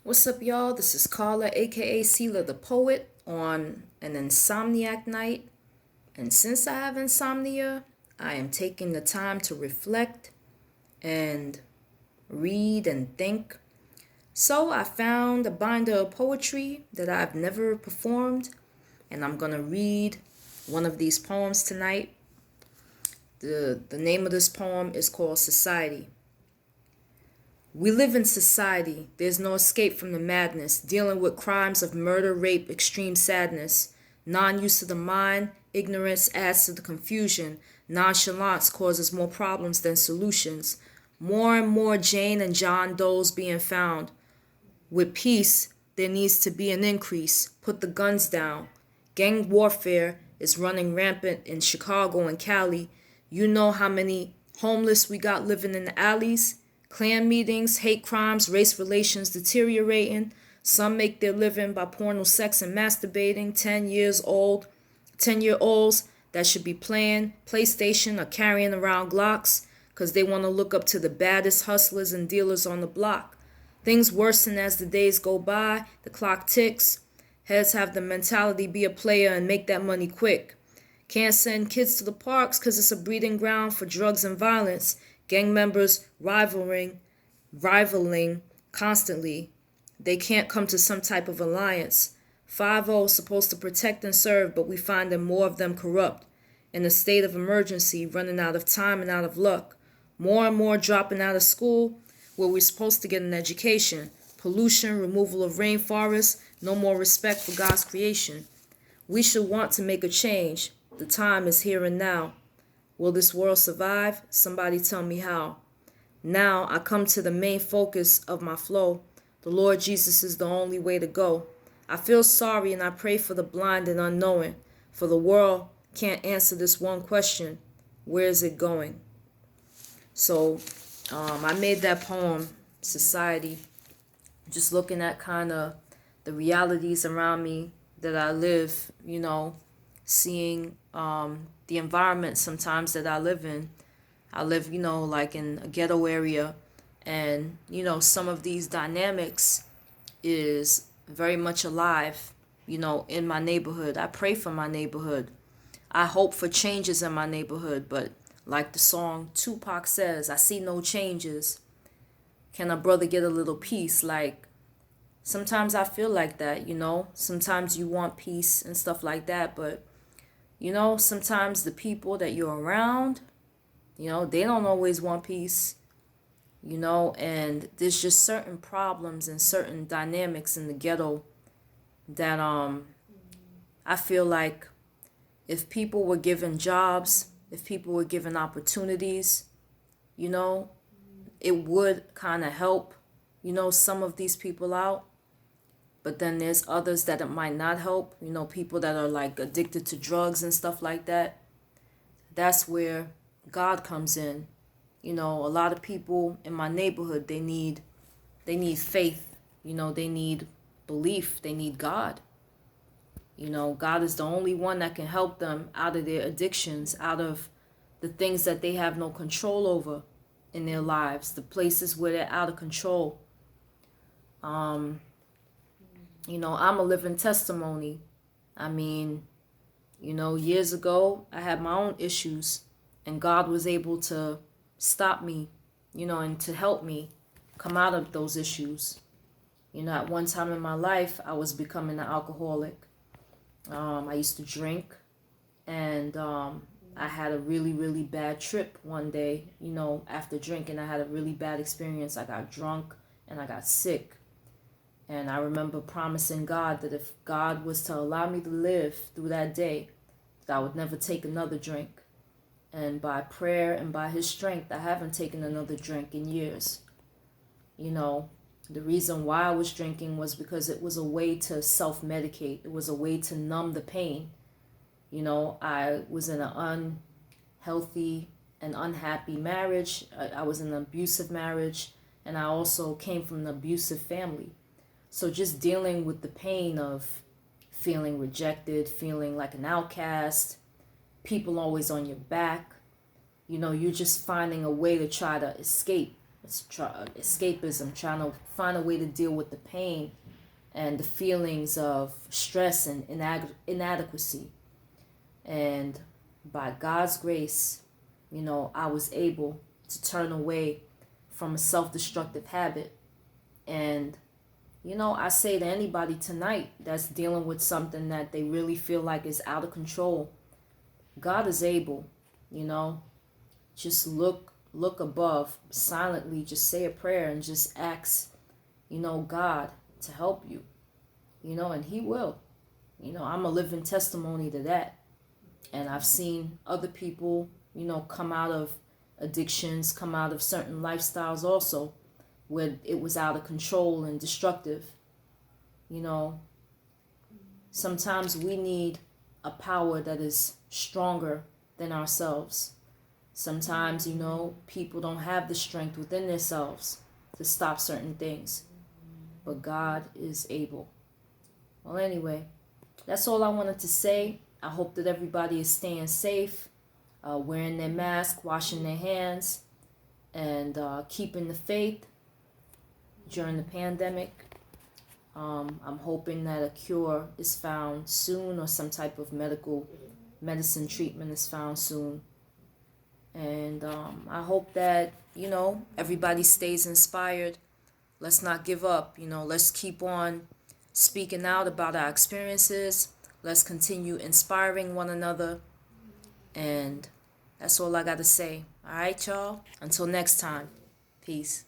What's up, y'all? This is Carla, aka Sela the Poet, on an insomniac night. And since I have insomnia, I am taking the time to reflect and read and think. So I found a binder of poetry that I've never performed, and I'm gonna read one of these poems tonight. The name of this poem is called Society. We live in society. There's no escape from the madness, dealing with crimes of murder, rape, extreme sadness. Non-use of the mind, ignorance adds to the confusion. Nonchalance causes more problems than solutions. More and more Jane and John Does being found. With peace, there needs to be an increase. Put the guns down. Gang warfare is running rampant in Chicago and Cali. You know how many homeless we got living in the alleys? Clan meetings, hate crimes, race relations deteriorating. Some make their living by porno sex and masturbating. 10-year-olds that should be playing PlayStation or carrying around Glocks because they want to look up to the baddest hustlers and dealers on the block. Things worsen as the days go by, the clock ticks. Heads have the mentality be a player and make that money quick. Can't send kids to the parks because it's a breeding ground for drugs and violence. Gang members rivaling constantly. They can't come to some type of alliance. 5-0 is supposed to protect and serve, but we find that more of them corrupt. In a state of emergency, running out of time and out of luck. More and more dropping out of school where we're supposed to get an education. Pollution, removal of rainforests, no more respect for God's creation. We should want to make a change. The time is here and now. Will this world survive? Somebody tell me how. Now I come to the main focus of my flow. The Lord Jesus is the only way to go. I feel sorry and I pray for the blind and unknowing, for the world can't answer this one question. Where is it going? So I made that poem, Society, just looking at kind of the realities around me that I live, seeing the environment sometimes that I live in. I live, like in a ghetto area, and, some of these dynamics is very much alive, in my neighborhood. I pray for my neighborhood. I hope for changes in my neighborhood, but like the song Tupac says, I see no changes. Can a brother get a little peace? Like, sometimes I feel like that, Sometimes you want peace and stuff like that, but, sometimes the people that you're around, they don't always want peace, and there's just certain problems and certain dynamics in the ghetto that I feel like if people were given jobs, if people were given opportunities, it would kind of help, some of these people out. But then there's others that it might not help, people that are like addicted to drugs and stuff like that. That's where God comes in. A lot of people in my neighborhood, they need faith, they need belief, they need God. God is the only one that can help them out of their addictions, out of the things that they have no control over in their lives, the places where they're out of control. I'm a living testimony. I mean, years ago, I had my own issues, and God was able to stop me, and to help me come out of those issues. At one time in my life, I was becoming an alcoholic. I used to drink, and I had a really, really bad trip one day. After drinking, I had a really bad experience. I got drunk, and I got sick. And I remember promising God that if God was to allow me to live through that day, that I would never take another drink. And by prayer and by his strength, I haven't taken another drink in years. The reason why I was drinking was because it was a way to self-medicate. It was a way to numb the pain. I was in an unhealthy and unhappy marriage. I was in an abusive marriage, and I also came from an abusive family. So just dealing with the pain of feeling rejected, feeling like an outcast, people always on your back, you're just finding a way to try to escape. It's escapism, trying to find a way to deal with the pain and the feelings of stress and inadequacy. And by God's grace, I was able to turn away from a self-destructive habit. And I say to anybody tonight that's dealing with something that they really feel like is out of control, God is able. Just look above silently, just say a prayer and just ask God to help you, and he will. I'm a living testimony to that. And I've seen other people come out of addictions, come out of certain lifestyles also, where it was out of control and destructive. Sometimes we need a power that is stronger than ourselves. Sometimes, people don't have the strength within themselves to stop certain things, but God is able. Well, anyway, that's all I wanted to say. I hope that everybody is staying safe, wearing their mask, washing their hands, and keeping the faith during the pandemic. I'm hoping that a cure is found soon, or some type of medicine treatment is found soon. And I hope that, everybody stays inspired. Let's not give up. Let's keep on speaking out about our experiences. Let's continue inspiring one another. And that's all I got to say. All right, y'all. Until next time. Peace.